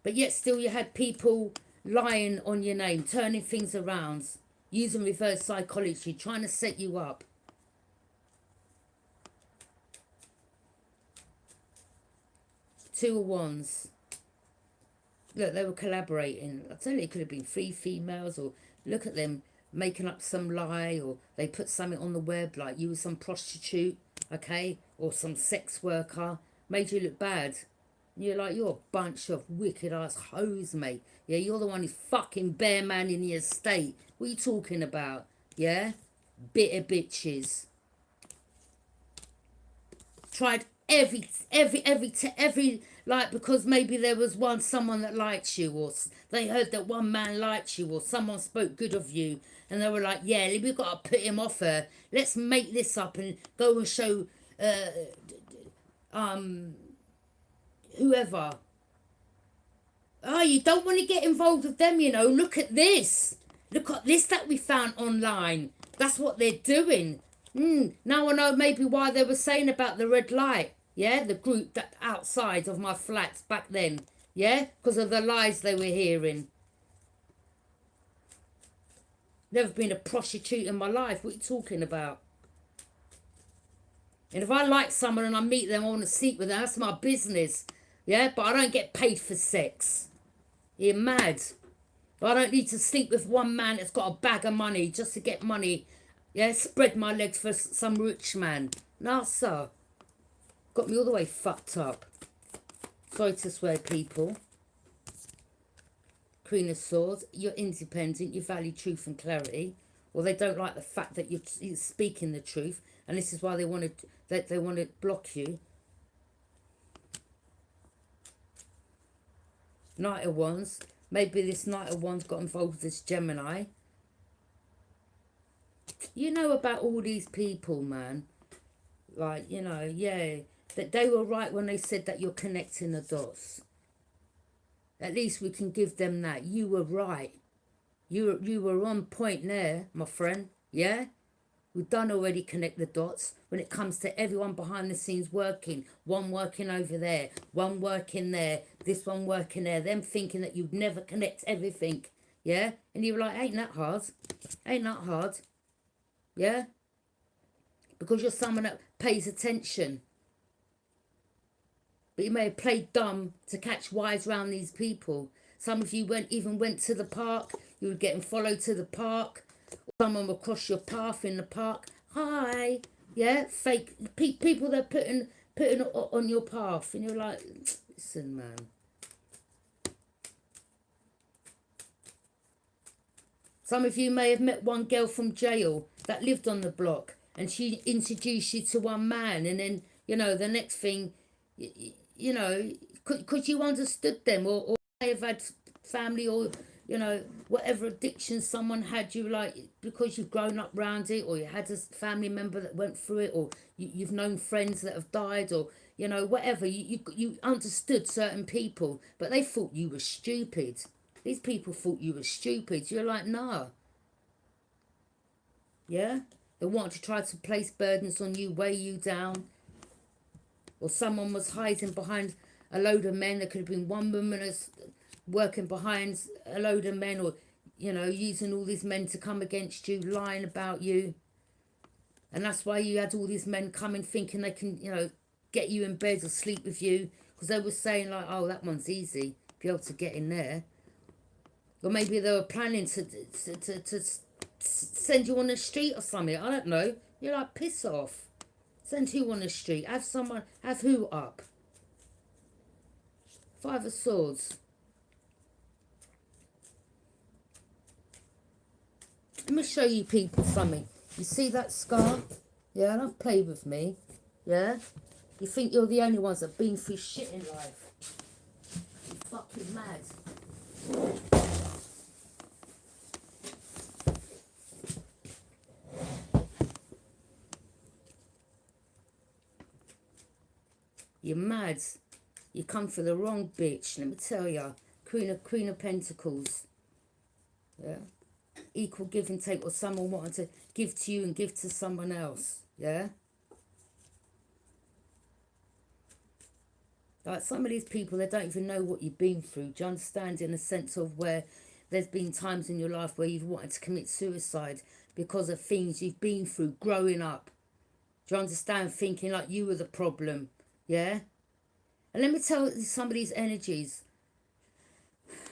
But yet still you had people lying on your name, turning things around, using reverse psychology, trying to set you up. Two of Wands. Look, they were collaborating. I tell you, it could have been 3 females, or look at them making up some lie, or they put something on the web like you were some prostitute, okay, or some sex worker, made you look bad. And you're like, you're a bunch of wicked ass hoes, mate. Yeah, you're the one who's fucking bare man in the estate. What are you talking about? Yeah, bitter bitches. Tried every like, because maybe there was someone that liked you, or they heard that one man liked you, or someone spoke good of you, and they were like, yeah, we've got to put him off her. Let's make this up and go and show whoever. Oh, you don't want to get involved with them, you know. Look at this. Look at this that we found online. That's what they're doing. Now I know maybe why they were saying about the red light. Yeah, the group that outside of my flats back then. Yeah, because of the lies they were hearing. Never been a prostitute in my life. What are you talking about? And if I like someone and I meet them, I want to sleep with them. That's my business. Yeah, but I don't get paid for sex. You're mad. I don't need to sleep with one man that's got a bag of money just to get money. Yeah, spread my legs for some rich man. No, sir. Got me all the way fucked up. Sorry to swear, people. Queen of Swords. You're independent. You value truth and clarity. Or they don't like the fact that you're speaking the truth. And this is why they want to block you. Knight of Wands. Maybe this Knight of Wands got involved with this Gemini. You know about all these people, man. Like, you know, yeah. That they were right when they said that you're connecting the dots. At least we can give them that. You were right. You were on point there, my friend. Yeah? We've done already connect the dots when it comes to everyone behind the scenes working. One working over there, one working there, this one working there. Them thinking that you'd never connect everything. Yeah? And you were like, ain't that hard? Ain't that hard? Yeah? Because you're someone that pays attention. But you may have played dumb to catch wise around these people. Some of you even went to the park. You were getting followed to the park. Someone will cross your path in the park. Hi. Yeah, fake people that putting on your path. And you're like, listen, man. Some of you may have met one girl from jail that lived on the block. And she introduced you to one man. And then, you know, the next thing... You know, because you understood them, or may have had family, or, you know, whatever addiction someone had, you like, because you've grown up around it, or you had a family member that went through it, or you've known friends that have died, or, you know, whatever. You understood certain people, but they thought you were stupid. These people thought you were stupid. You're like, nah. Yeah? They want to try to place burdens on you, weigh you down. Or someone was hiding behind a load of men. There could have been one woman that's working behind a load of men, or, you know, using all these men to come against you, lying about you. And that's why you had all these men coming thinking they can, you know, get you in bed or sleep with you. Because they were saying like, oh, that one's easy. Be able to get in there. Or maybe they were planning to send you on the street or something. I don't know. You're like, piss off. Send who on the street? Have who up? Five of Swords. Let me show you people something. You see that scar? Yeah, don't play with me. Yeah? You think you're the only ones that have been through shit in life. You're fucking mad. You're mad. You come for the wrong bitch. Let me tell you. Queen of Pentacles. Yeah? Equal give and take, or someone wanting to give to you and give to someone else. Yeah? Like some of these people, they don't even know what you've been through. Do you understand? In a sense of where there's been times in your life where you've wanted to commit suicide because of things you've been through growing up. Do you understand? Thinking like you were the problem. Yeah? And let me tell you some of these energies.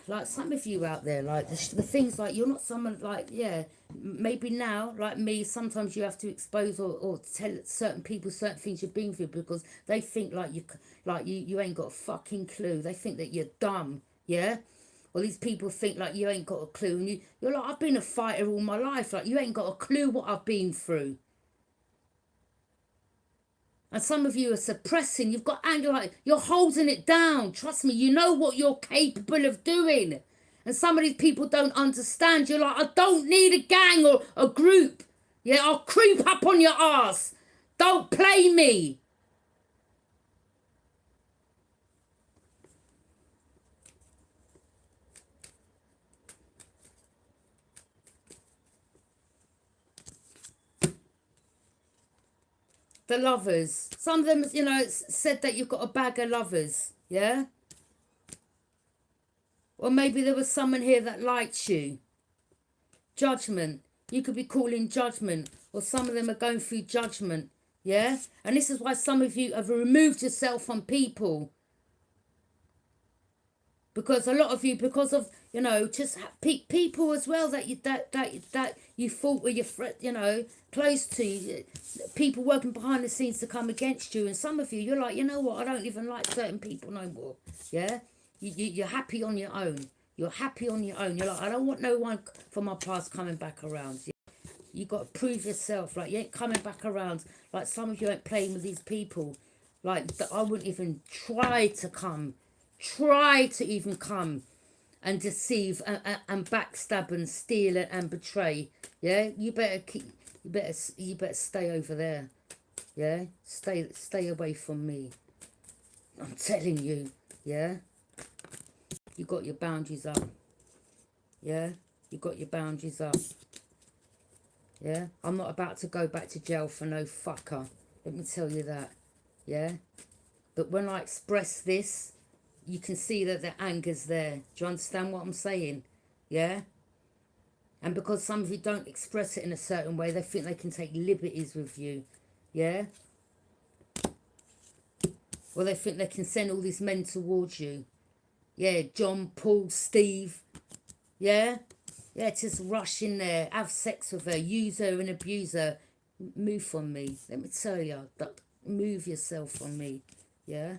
Like some of you out there, like the things like you're not someone like, yeah, maybe now, like me, sometimes you have to expose or tell certain people certain things you've been through because they think like you ain't got a fucking clue. They think that you're dumb, yeah? Or these people think like you ain't got a clue and you're like, I've been a fighter all my life. Like you ain't got a clue what I've been through. And some of you are suppressing. You've got anger, like you're holding it down. Trust me, you know what you're capable of doing. And some of these people don't understand. You're like, I don't need a gang or a group. Yeah, I'll creep up on your ass. Don't play me. The lovers. Some of them, you know, said that you've got a bag of lovers. Yeah? Or maybe there was someone here that liked you. Judgment. You could be calling judgment. Or some of them are going through judgment. Yeah? And this is why some of you have removed yourself from people. Because a lot of you, because of, you know, just people as well that you thought were your friend, you know, close to you, people working behind the scenes to come against you. And some of you, you're like, you know what, I don't even like certain people no more. Yeah? You're happy on your own. You're happy on your own. You're like, I don't want no one from my past coming back around. You got to prove yourself. Like, you ain't coming back around. Like, some of you ain't playing with these people. Like, I wouldn't even try to even come and deceive and backstab and steal and betray. Yeah, you better stay over there. Yeah, stay away from me. I'm telling you. Yeah, you got your boundaries up. Yeah, you got your boundaries up. Yeah, I'm not about to go back to jail for no fucker. Let me tell you that. Yeah, but when I express this, you can see that the anger's there. Do you understand what I'm saying? Yeah? And because some of you don't express it in a certain way, they think they can take liberties with you. Yeah? Or they think they can send all these men towards you. Yeah, John, Paul, Steve. Yeah? Yeah, just rush in there, have sex with her, use her and abuse her. Move from me. Let me tell you, move yourself from me. Yeah?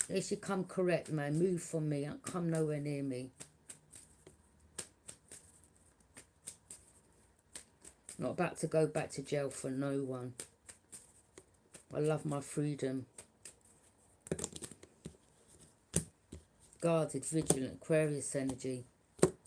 They should come correct, man. Move from me. Don't come nowhere near me. Not about to go back to jail for no one. I love my freedom. Guarded, vigilant, Aquarius energy.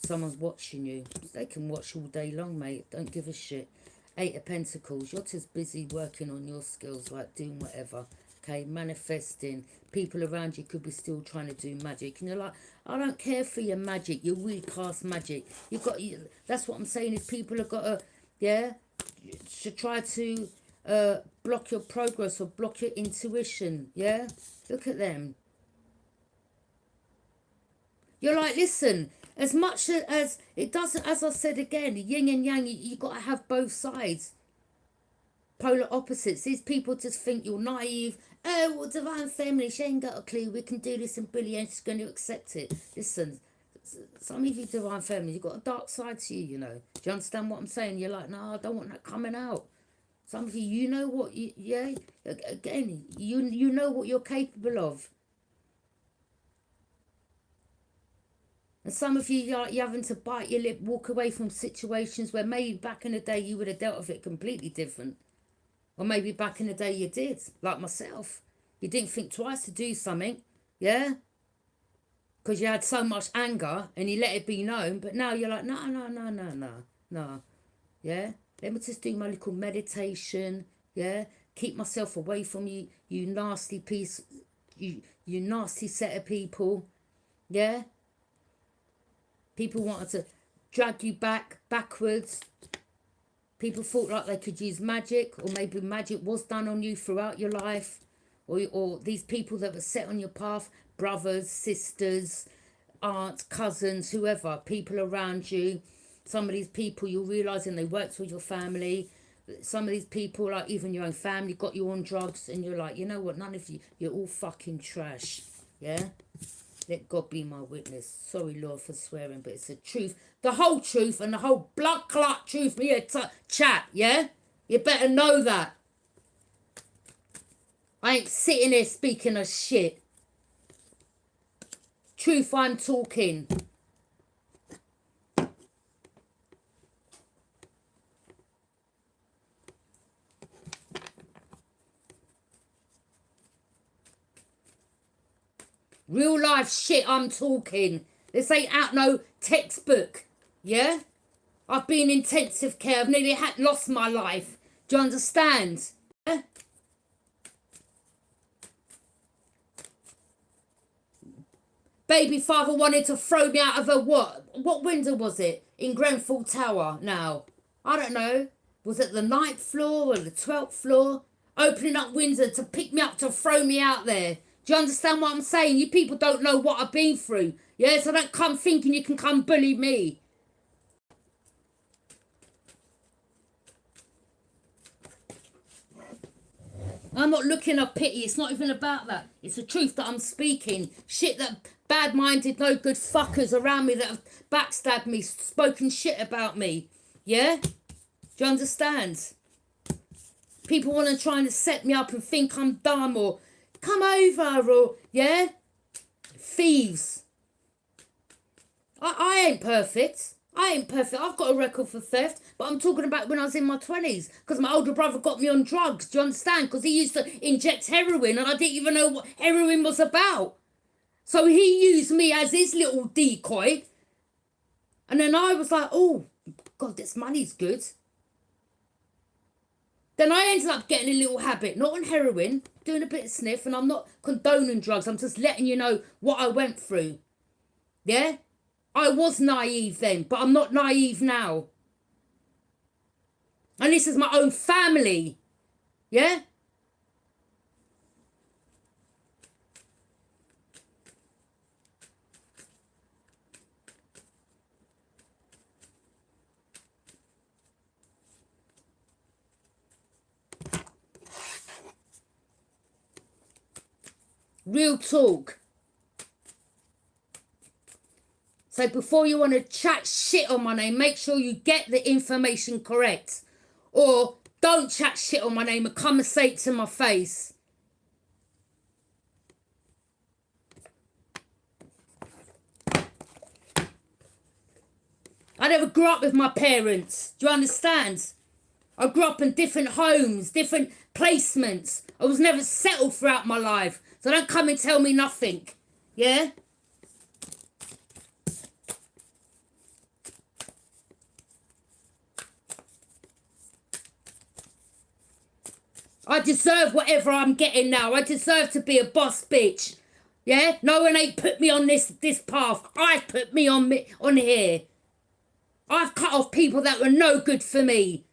Someone's watching you. They can watch all day long, mate. Don't give a shit. 8 of Pentacles. You're just busy working on your skills, like doing whatever. Okay, manifesting. People around you could be still trying to do magic. And you're like, I don't care for your magic, your weak ass magic. You've got, that's what I'm saying is people have got to, yeah, to try to block your progress or block your intuition. Yeah, look at them. You're like, listen, as much as it doesn't, as I said again, yin and yang, you got to have both sides. Polar opposites. These people just think you're naive. Oh, well, divine feminine, she ain't got a clue. We can do this in billion. She's going to accept it. Listen, Some of you divine feminine, you've got a dark side to you, you know. Do you understand what I'm saying? You're like, no, I don't want that coming out. Some of you, you know what, yeah, again, you know what you're capable of. And some of you, you're having to bite your lip, walk away from situations where maybe back in the day you would have dealt with it completely different. Or maybe back in the day you did, like myself. You didn't think twice to do something, yeah? Because you had so much anger and you let it be known. But now you're like, no. Yeah? Let me just do my little meditation, yeah? Keep myself away from you, you nasty piece, you nasty set of people, yeah? People wanted to drag you backwards. People thought like they could use magic, or maybe magic was done on you throughout your life. Or these people that were set on your path, brothers, sisters, aunts, cousins, whoever, people around you. Some of these people you're realising they worked with your family. Some of these people, like even your own family, got you on drugs, and you're like, you know what, none of you, you're all fucking trash, yeah? Let God be my witness. Sorry, Lord, for swearing, but it's the truth. The whole truth and the whole blood clot truth. Me chat, yeah? You better know that. I ain't sitting here speaking of shit. Truth I'm talking. Real life shit I'm talking. This ain't out no textbook. Yeah? I've been in intensive care. I've nearly lost my life. Do you understand? Yeah? Baby father wanted to throw me out of a what window was it? In Grenfell Tower now. I don't know. Was it the 9th floor or the 12th floor? Opening up windows to pick me up, to throw me out there. Do you understand what I'm saying? You people don't know what I've been through. Yeah, so don't come thinking you can come bully me. I'm not looking at pity. It's not even about that. It's the truth that I'm speaking. Shit that bad-minded, no good fuckers around me that have backstabbed me, spoken shit about me. Yeah? Do you understand? People want to try and set me up and think I'm dumb, or come over, or, yeah? Thieves. I ain't perfect. I ain't perfect. I've got a record for theft, but I'm talking about when I was in my 20s, because my older brother got me on drugs. Do you understand? Because he used to inject heroin, and I didn't even know what heroin was about. So he used me as his little decoy. And then I was like, oh, God, this money's good. Then I ended up getting a little habit, not on heroin, doing a bit of sniff, and I'm not condoning drugs. I'm just letting you know what I went through. Yeah? I was naive then, but I'm not naive now. And this is my own family. Yeah? Real talk. So before you want to chat shit on my name, make sure you get the information correct. Or don't chat shit on my name and come and say it to my face. I never grew up with my parents. Do you understand? I grew up in different homes, different placements. I was never settled throughout my life. So don't come and tell me nothing. Yeah? I deserve whatever I'm getting now. I deserve to be a boss bitch. Yeah? No one ain't put me on this path. I've put me on here. I've cut off people that were no good for me.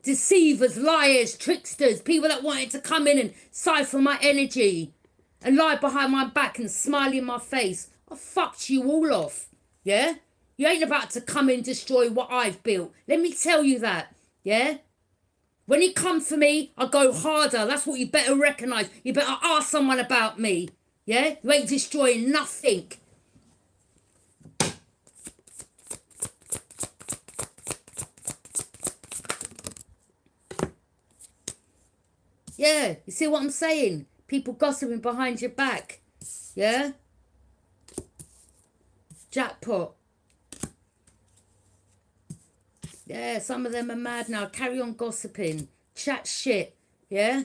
Deceivers, liars, tricksters, people that wanted to come in and siphon my energy and lie behind my back and smile in my face. I fucked you all off. Yeah? You ain't about to come and destroy what I've built. Let me tell you that. Yeah? When you come for me, I go harder. That's what you better recognise. You better ask someone about me. Yeah? You ain't destroying nothing. Yeah, you see what I'm saying? People gossiping behind your back. Yeah? Jackpot. Yeah, some of them are mad now. Carry on gossiping. Chat shit. Yeah?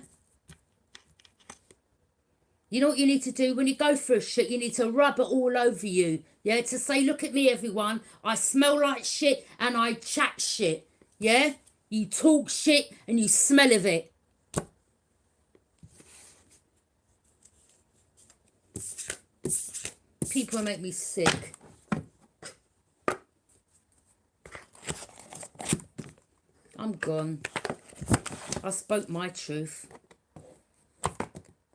You know what you need to do when you go through shit? You need to rub it all over you. Yeah? To say, look at me, everyone. I smell like shit and I chat shit. Yeah? You talk shit and you smell of it. People make me sick. I'm gone. I spoke my truth.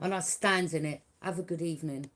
And I stand in it. Have a good evening.